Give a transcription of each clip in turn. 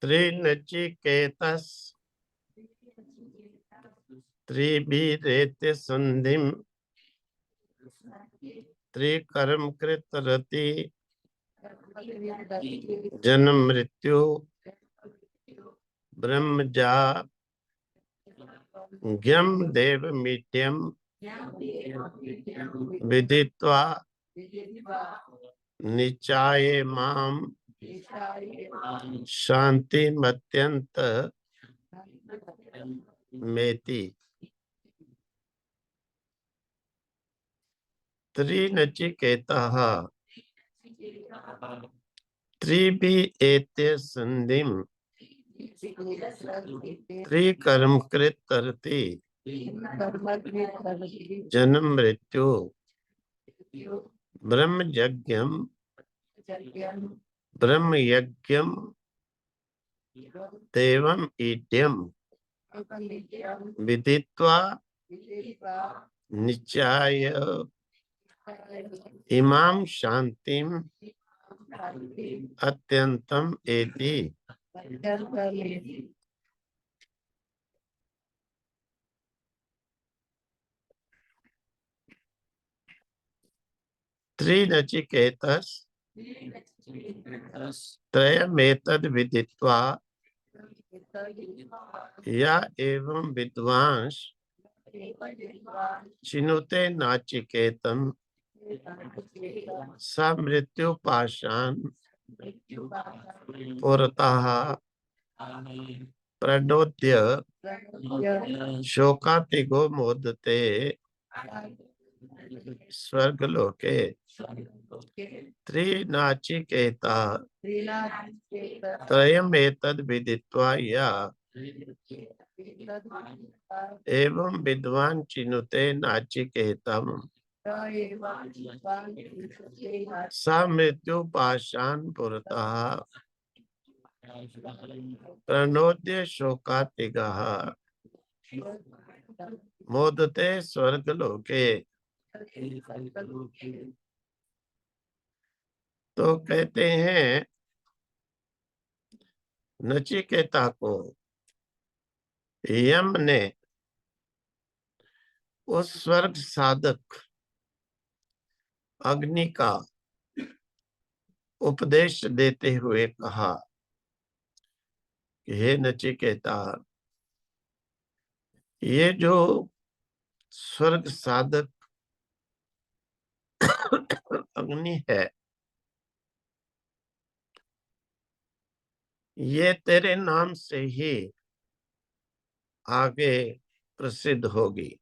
त्रिनचिकेतस त्रिभिरेत्य संधिम त्रिकर्म कृत रति जन्म मृत्यु ब्रह्मजा ज्ञम देव मीट्यम विदित्वा निचाये माम शांति मत्यंत मेति। त्रिनचिकेतः त्रिभिरेत्य संधिम त्रिकर्म कृत तरति जन्म मृत्यु ब्रह्म यज्ञम देवम ईड्यम विदित्वा निचाय इमाम शांतिम अत्यंतम एति। त्रिनचिकेतस त्रयमेतद् विदित्वा या एवं विद्वांस चिनुते नाचिकेतम स मृत्यु पाशान पुरतः प्रणोद्य शोकातिगो मोदते स्वर्गलोके। त्रिनाचिकेता त्रयमेतद् विदित्वा या एवं विद्वान चिनुते नाचिकेतम स मृत्यु पाशान पुरतः प्रणोद्य शोकातिगः मोदते स्वर्गलोके। तो कहते हैं नचिकेता को यम ने उस स्वर्ग साधक अग्नि का उपदेश देते हुए कहा कि हे नचिकेता, ये जो स्वर्ग साधक अग्नि है, ये तेरे नाम से ही आगे प्रसिद्ध होगी।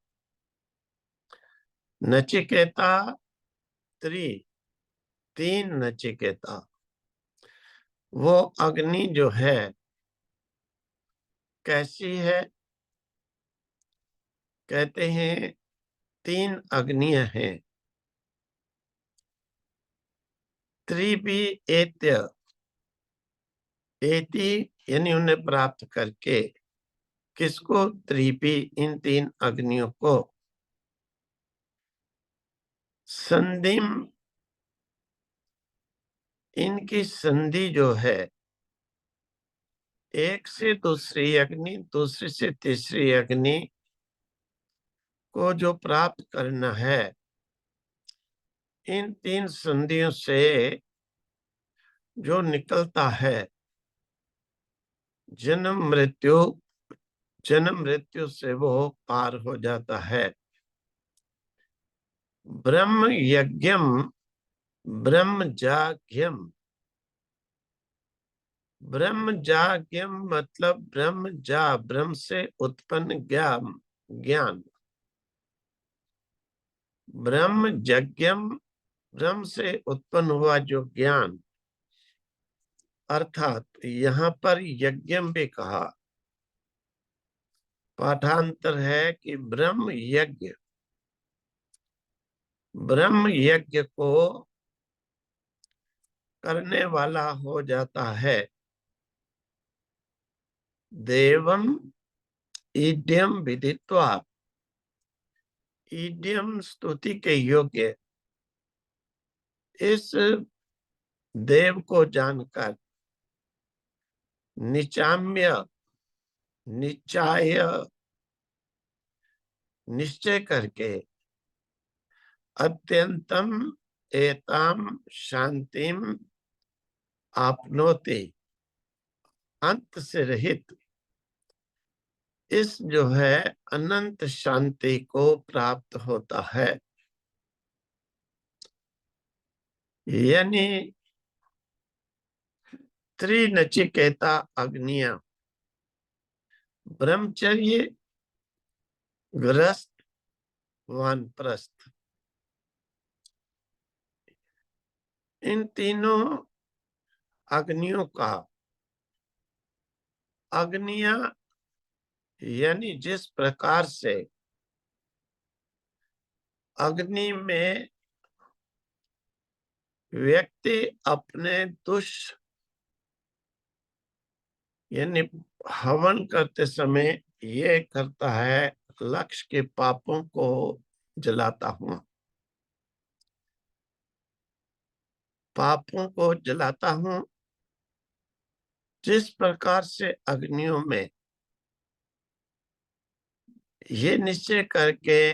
नचिकेता तीन नचिकेता, वो अग्नि जो है कैसी है? कहते हैं तीन अग्नियां हैं। त्रिभी एत्य, एति यानी उन्हें प्राप्त करके, किसको? त्रिभी, इन तीन अग्नियों को। संधिम, इनकी संधि जो है, एक से दूसरी अग्नि, दूसरी से तीसरी अग्नि को जो प्राप्त करना है, इन तीन संधियों से जो निकलता है जन्म मृत्यु से वो पार हो जाता है। ब्रह्म यज्ञम ब्रह्म जाग्यम, ब्रह्म जाग्यम मतलब ब्रह्म से उत्पन्न ज्ञान। ब्रह्म यज्ञम, ब्रह्म से उत्पन्न हुआ जो ज्ञान, अर्थात यहाँ पर यज्ञम भी कहा, पाठांतर है कि ब्रह्म यज्ञ को करने वाला हो जाता है देवम ईड्यम विदित्वा, ईड्यम स्तुति के योग्य इस देव को जानकर निचाम्य निचाय निश्चय करके अत्यंतम एताम शांतिम आपनोति, अंत से रहित इस जो है अनंत शांति को प्राप्त होता है। यानी त्रिनचिकेता अग्निया, ब्रह्मचर्य, गृहस्थ, वानप्रस्थ, इन तीनों अग्नियों का, अग्नियां यानी जिस प्रकार से अग्नि में व्यक्ति अपने यानी हवन करते समय ये करता है, लक्ष्य के पापों को जलाता हूं, पापों को जलाता हूं। जिस प्रकार से अग्नियों में ये निश्चय करके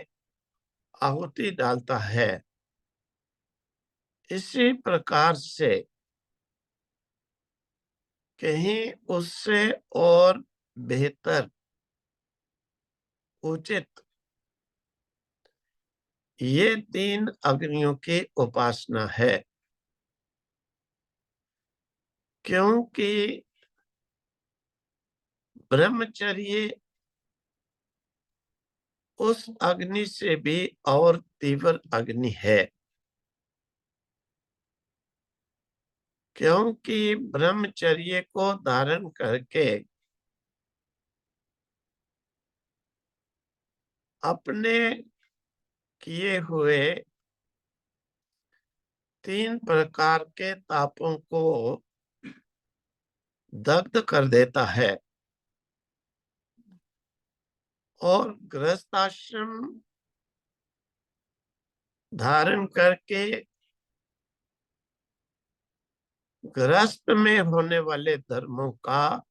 आहुति डालता है, इसी प्रकार से कहीं उससे और बेहतर, उचित ये तीन अग्नियों की उपासना है। क्योंकि ब्रह्मचर्य उस अग्नि से भी और तीव्र अग्नि है। क्योंकि ब्रह्मचर्य को धारण करके अपने किए हुए तीन प्रकार के तापों को दग्ध कर देता है। और गृहस्थाश्रम धारण करके गृहस्थ में होने वाले धर्मों का,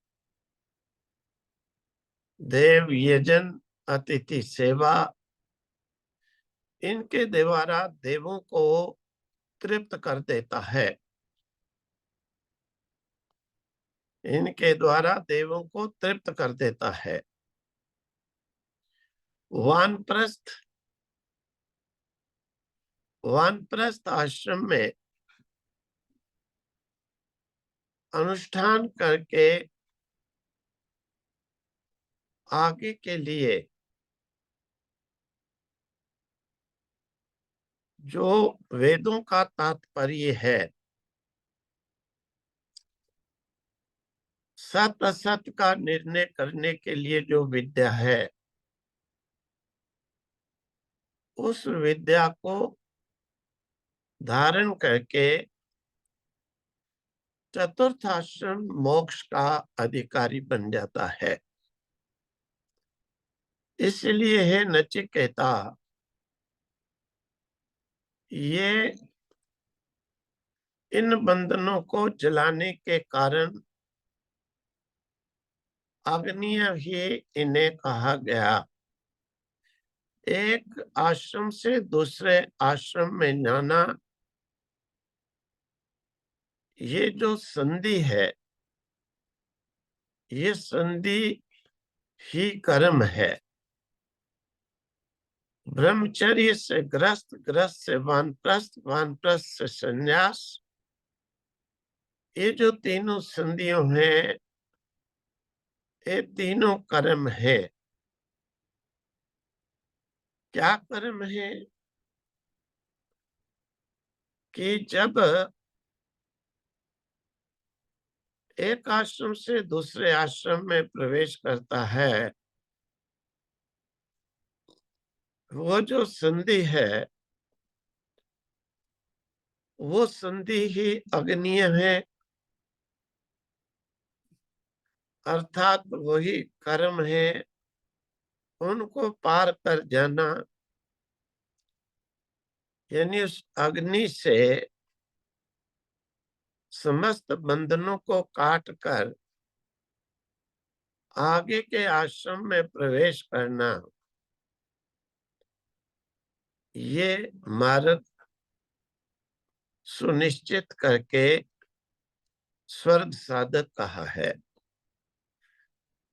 देव यजन, अतिथि सेवा, इनके द्वारा देवों को तृप्त कर देता है। इनके द्वारा देवों को तृप्त कर देता है। वानप्रस्थ, वानप्रस्थ आश्रम में अनुष्ठान करके आगे के लिए जो वेदों का तात्पर्य है, सत असत का निर्णय करने के लिए जो विद्या है, उस विद्या को धारण करके चतुर्थ आश्रम मोक्ष का अधिकारी बन जाता है। इसलिए है नचिकेता, ये इन बंधनों को जलाने के कारण अग्निय ही इन्हें कहा गया। एक आश्रम से दूसरे आश्रम में जाना, ये जो संधि है, ये संधि ही कर्म है। ब्रह्मचर्य से ग्रस्त, ग्रस्त से वानप्रस्थ, वानप्रस्थ से संन्यास, ये जो तीनों संधियों हैं, ये तीनों कर्म है। क्या कर्म है? कि जब एक आश्रम से दूसरे आश्रम में प्रवेश करता है, वो जो संधि है, वो संधि ही अग्निय है, अर्थात वही कर्म है। उनको पार कर जाना, यानी उस अग्नि से समस्त बंधनों को काट कर आगे के आश्रम में प्रवेश करना, ये मार्ग सुनिश्चित करके स्वर्ग साधक कहा है।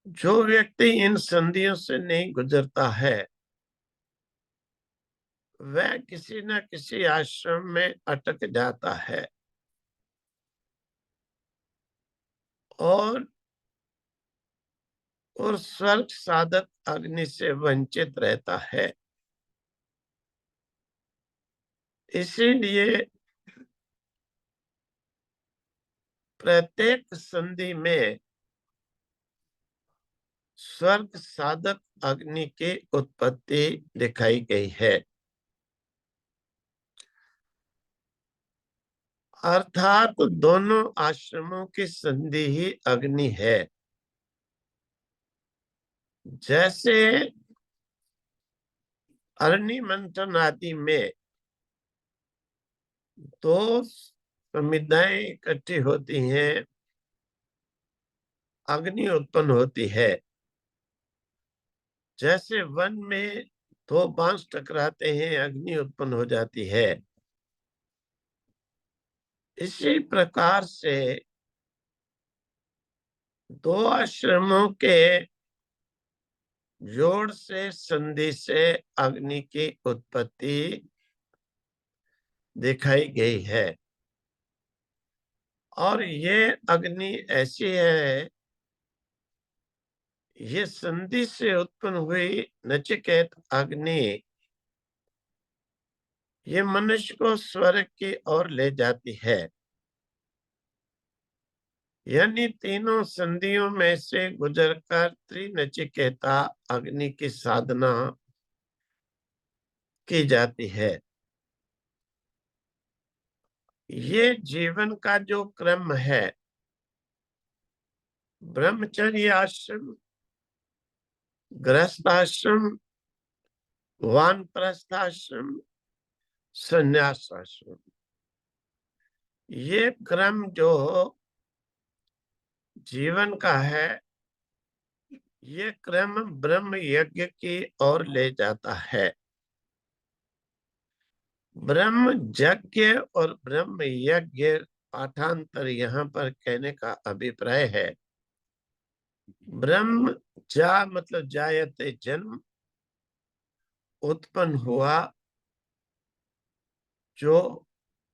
जो व्यक्ति इन संधियों से नहीं गुजरता है, वह किसी न किसी आश्रम में अटक जाता है और स्वर्ग साधक अग्नि से वंचित रहता है। इसीलिए प्रत्येक संधि में स्वर्ग साधक अग्नि की उत्पत्ति दिखाई गई है, अर्थात दोनों आश्रमों की संधि ही अग्नि है। जैसे अग्नि मंथन आदि में दो समुदाय इकट्ठी होती हैं, अग्नि उत्पन्न होती है। जैसे वन में दो बांस टकराते हैं, अग्नि उत्पन्न हो जाती है। इसी प्रकार से दो आश्रमों के जोड़ से, संधि से अग्नि की उत्पत्ति दिखाई गई है। और ये अग्नि ऐसी है, ये संधि से उत्पन्न हुई नचिकेत अग्नि, ये मनुष्य को स्वर्ग की ओर ले जाती है। यानी तीनों संधियों में से गुजरकर त्रिनचिकेता अग्नि की साधना की जाती है। ये जीवन का जो क्रम है, ब्रह्मचर्य आश्रम, गृहस्थ आश्रम, वानप्रस्थ आश्रम, संन्यास आश्रम, ये क्रम जो जीवन का है, ये क्रम ब्रह्म यज्ञ की ओर ले जाता है। ब्रह्म यज्ञ और ब्रह्म यज्ञ पाठांतर यहाँ पर कहने का अभिप्राय है। ब्रह्म जा मतलब जायते जन्म, उत्पन्न हुआ, जो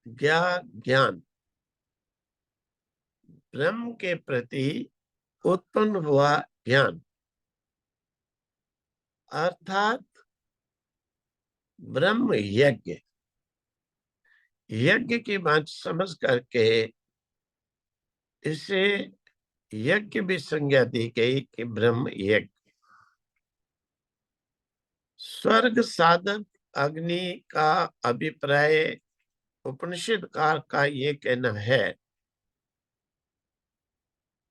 ज्ञान, ब्रह्म के प्रति उत्पन्न हुआ ज्ञान, अर्थात ब्रह्म यज्ञ। यज्ञ की बात समझ करके इसे यज्ञ भी संज्ञा दी गई कि ब्रह्म यज्ञ। स्वर्ग साधक अग्नि का अभिप्राय उपनिषदकार का ये कहना है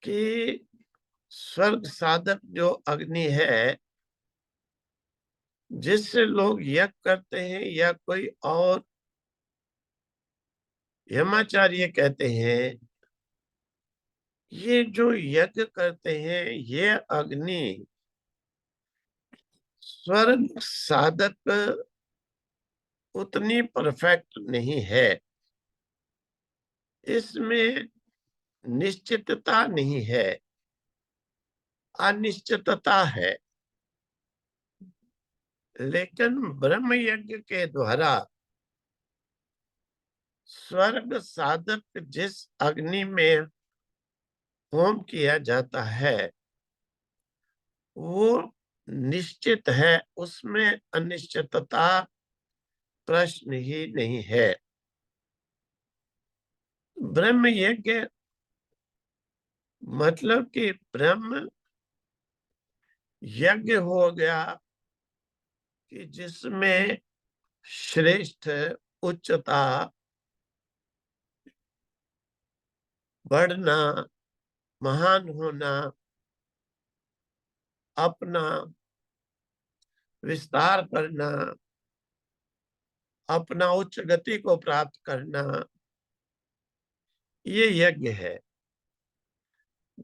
कि स्वर्ग साधक जो अग्नि है, जिससे लोग यज्ञ करते हैं या कोई और यमाचार्य कहते हैं, ये जो यज्ञ करते हैं, ये अग्नि स्वर्ग साधक उतनी परफेक्ट नहीं है, इसमें निश्चितता नहीं है, अनिश्चितता है। लेकिन ब्रह्म यज्ञ के द्वारा स्वर्ग साधक जिस अग्नि में होम किया जाता है, वो निश्चित है, उसमें अनिश्चितता प्रश्न ही नहीं है। ब्रह्म यज्ञ मतलब कि ब्रह्म यज्ञ हो गया कि जिसमें श्रेष्ठ, उच्चता, बढ़ना, महान होना, अपना विस्तार करना, अपना उच्च गति को प्राप्त करना, ये यज्ञ है।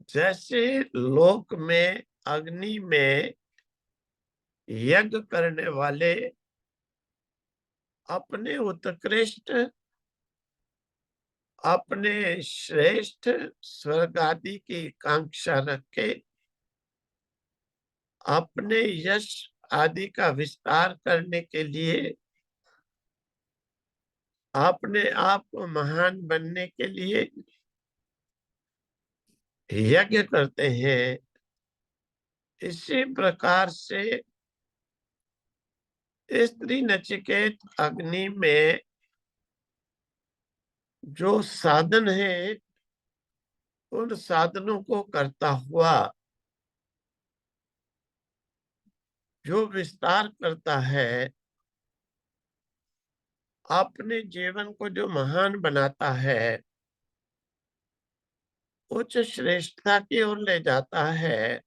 जैसे लोक में अग्नि में यज्ञ करने वाले अपने उत्कृष्ट, अपने श्रेष्ठ स्वर्ग आदि की कांक्षा रखे, अपने यश आदि का विस्तार करने के लिए, अपने आप को महान बनने के लिए यज्ञ करते हैं। इसी प्रकार से स्त्री नचिकेत अग्नि में जो साधन है, उन साधनों को करता हुआ जो विस्तार करता है, अपने जीवन को जो महान बनाता है, उच्च श्रेष्ठता की ओर ले जाता है,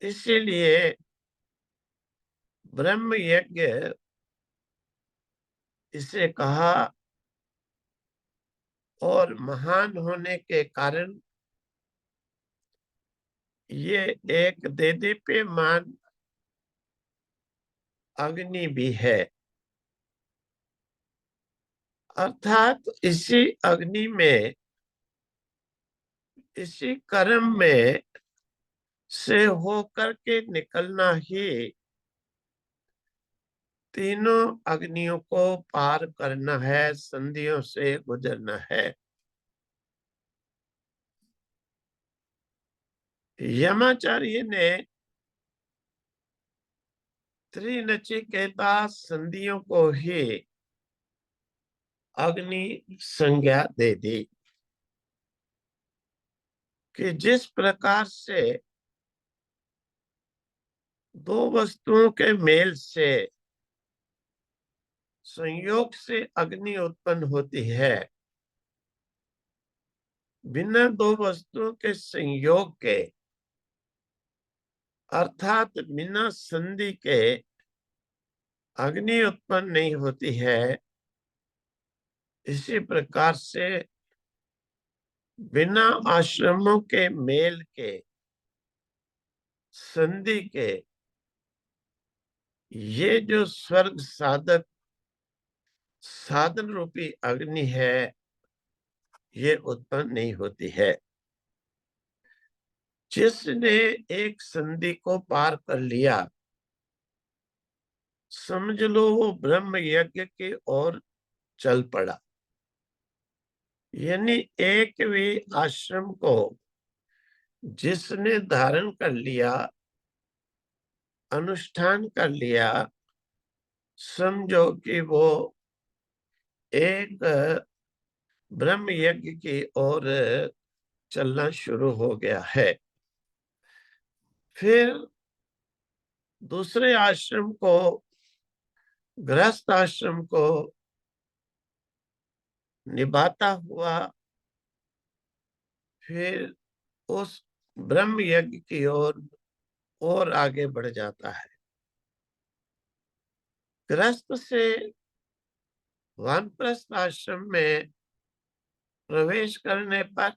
इसीलिए ब्रह्म यज्ञ इसे कहा। और महान होने के कारण ये एक देदीप्यमान अग्नि भी है। अर्थात इसी अग्नि में, इसी कर्म में से होकर के निकलना ही तीनों अग्नियों को पार करना है, संधियों से गुजरना है। यमाचार्य ने त्रिनचिकेता संधियों को ही अग्नि संज्ञा दे दी कि जिस प्रकार से दो वस्तुओं के मेल से, संयोग से अग्नि उत्पन्न होती है, बिना दो वस्तुओं के संयोग के, अर्थात बिना संधि के अग्नि उत्पन्न नहीं होती है। इसी प्रकार से बिना आश्रमों के मेल के, संधि के, ये जो स्वर्ग साधक साधन रूपी अग्नि है, ये उत्पन्न नहीं होती है। जिसने एक संधि को पार कर लिया, समझ लो वो ब्रह्म यज्ञ की ओर चल पड़ा। यानी एक भी आश्रम को जिसने धारण कर लिया, अनुष्ठान कर लिया, समझो कि वो एक ब्रह्म यज्ञ की ओर चलना शुरू हो गया है। फिर दूसरे आश्रम को, गृहस्थ आश्रम को निभाता हुआ फिर उस ब्रह्म यज्ञ की ओर और आगे बढ़ जाता है। गृहस्थ से वानप्रस्थ आश्रम में प्रवेश करने पर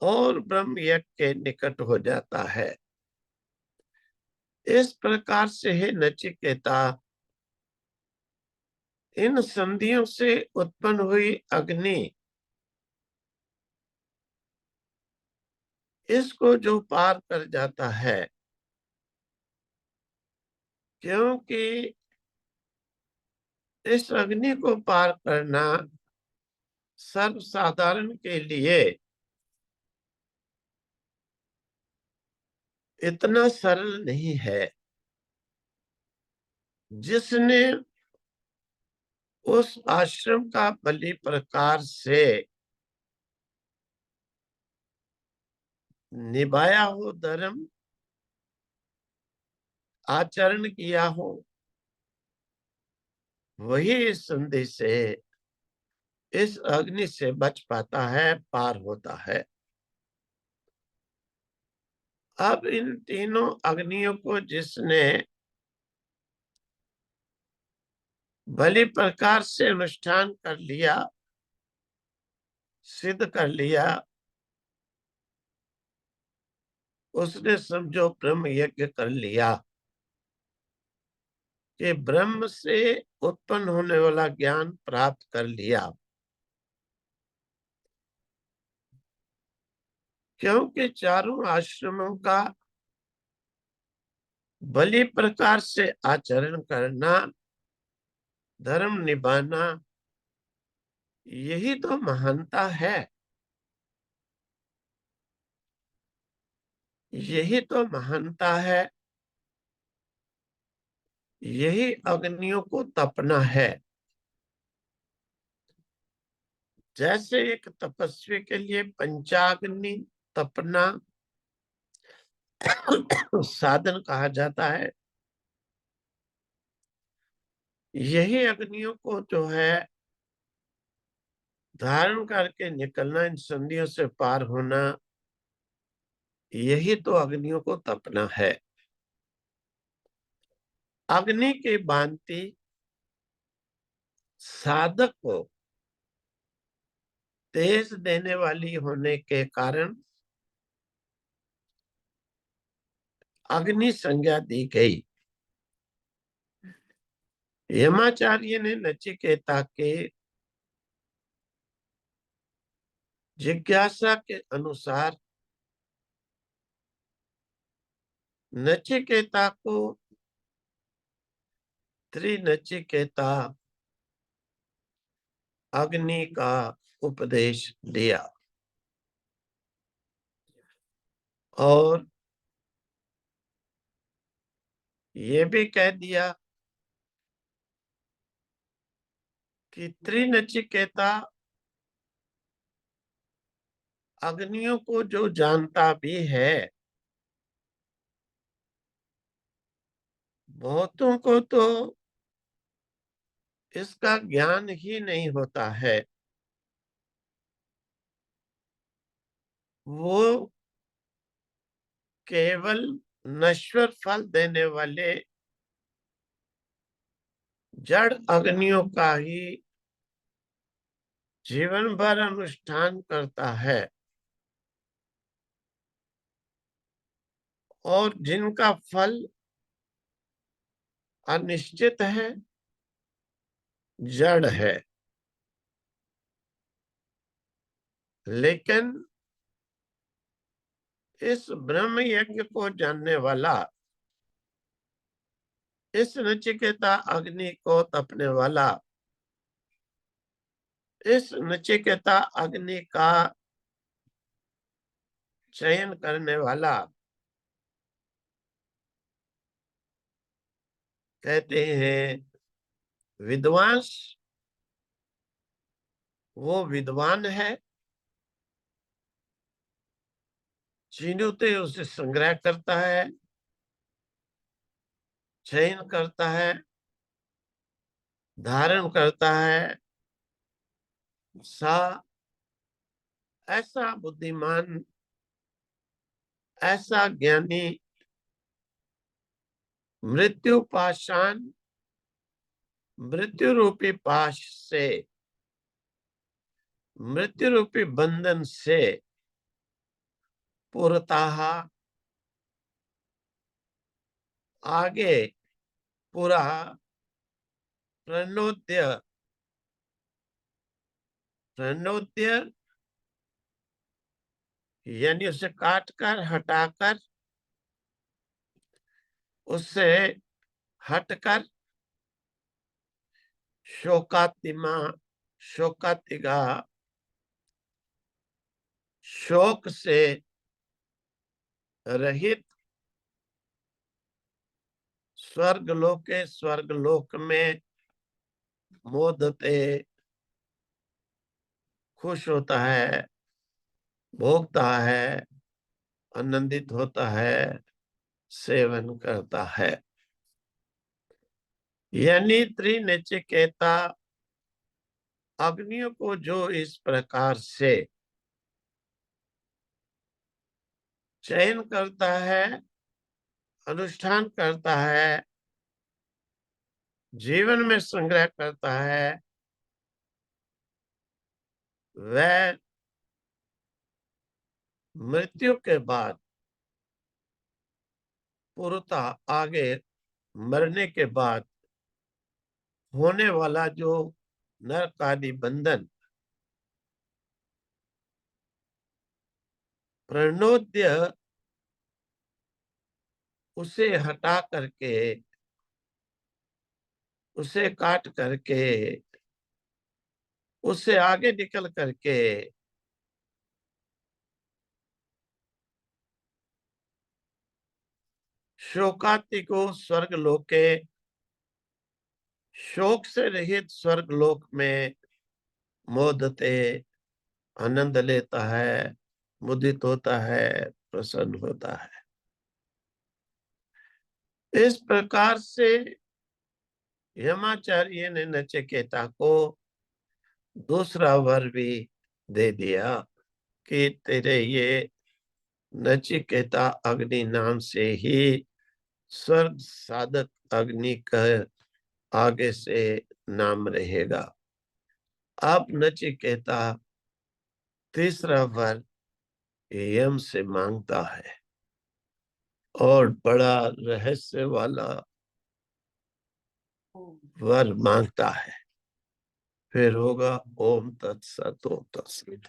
और ब्रह्म यज्ञ के निकट हो जाता है। इस प्रकार से है नचिकेता, इन संधियों से उत्पन्न हुई अग्नि, इसको जो पार कर जाता है, क्योंकि इस अग्नि को पार करना सर्वसाधारण के लिए इतना सरल नहीं है। जिसने उस आश्रम का बलि प्रकार से निभाया हो, धर्म आचरण किया हो, वही इस संधि से, इस अग्नि से बच पाता है, पार होता है। अब इन तीनों अग्नियों को जिसने भली प्रकार से अनुष्ठान कर लिया, सिद्ध कर लिया, उसने समझो ब्रह्म यज्ञ कर लिया कि ब्रह्म से उत्पन्न होने वाला ज्ञान प्राप्त कर लिया। क्योंकि चारों आश्रमों का भली प्रकार से आचरण करना, धर्म निभाना, यही तो महानता है। यही तो महानता है। यही अग्नियों को तपना है। जैसे एक तपस्वी के लिए पंचाग्नि तपना साधन कहा जाता है, यही अग्नियों को जो है धारण करके निकलना, इन संधियों से पार होना, यही तो अग्नियों को तपना है। अग्नि की भांति साधक को तेज देने वाली होने के कारण अग्नि संज्ञा दी गई। यमाचार्य ने नचिकेता के जिज्ञासा के अनुसार नचिकेता को त्रिनचिकेता अग्नि का उपदेश दिया और ये भी कह दिया कि त्रिनचिकेता अग्नियों को जो जानता भी है, बहुतों को तो इसका ज्ञान ही नहीं होता है। वो केवल नश्वर फल देने वाले जड़ अग्नियों का ही जीवन भर अनुष्ठान करता है और जिनका फल अनिश्चित है, जड़ है। लेकिन इस ब्रह्म यज्ञ को जानने वाला, इस नचिकेता अग्नि को तपने वाला, इस नचिकेता अग्नि का चयन करने वाला, कहते हैं विद्वांस, वो विद्वान है। चिन्हते उसे संग्रह करता है, चयन करता है, धारण करता है। सा ऐसा बुद्धिमान, ऐसा ज्ञानी मृत्यु पाषाण, मृत्यु रूपी पाश से, मृत्यु रूपी बंधन से पूर्णतः आगे पूरा प्रणोद्य, प्रणोद्य यानी उसे काटकर, हटाकर, उससे हटकर शोकातिमा, शोकातिगा, शोक से रहित स्वर्गलोक में मोदते खुश होता है, भोगता है, आनंदित होता है, सेवन करता है। यानी त्रिनचिकेता अग्नियों को जो इस प्रकार से चयन करता है, अनुष्ठान करता है, जीवन में संग्रह करता है, वह मृत्यु के बाद पूर्णतः आगे मरने के बाद होने वाला जो नरकादि बंधन प्रणोद्य उसे हटा करके, उसे काट करके, उससे आगे निकल करके शोकातिको स्वर्ग लोके, शोक से रहित स्वर्ग लोक में मोदते आनंद लेता है, मुदित होता है, प्रसन्न होता है। इस प्रकार से यमाचार्य ने नचिकेता को दूसरा वर भी दे दिया कि तेरे ये नचिकेता अग्नि नाम से ही स्वर्ग साधक अग्नि का आगे से नाम रहेगा। अब नचिकेता तीसरा वर यम से मांगता है और बड़ा रहस्य वाला वर मांगता है। फिर होगा ओम तत्सत, ओम तत्सत।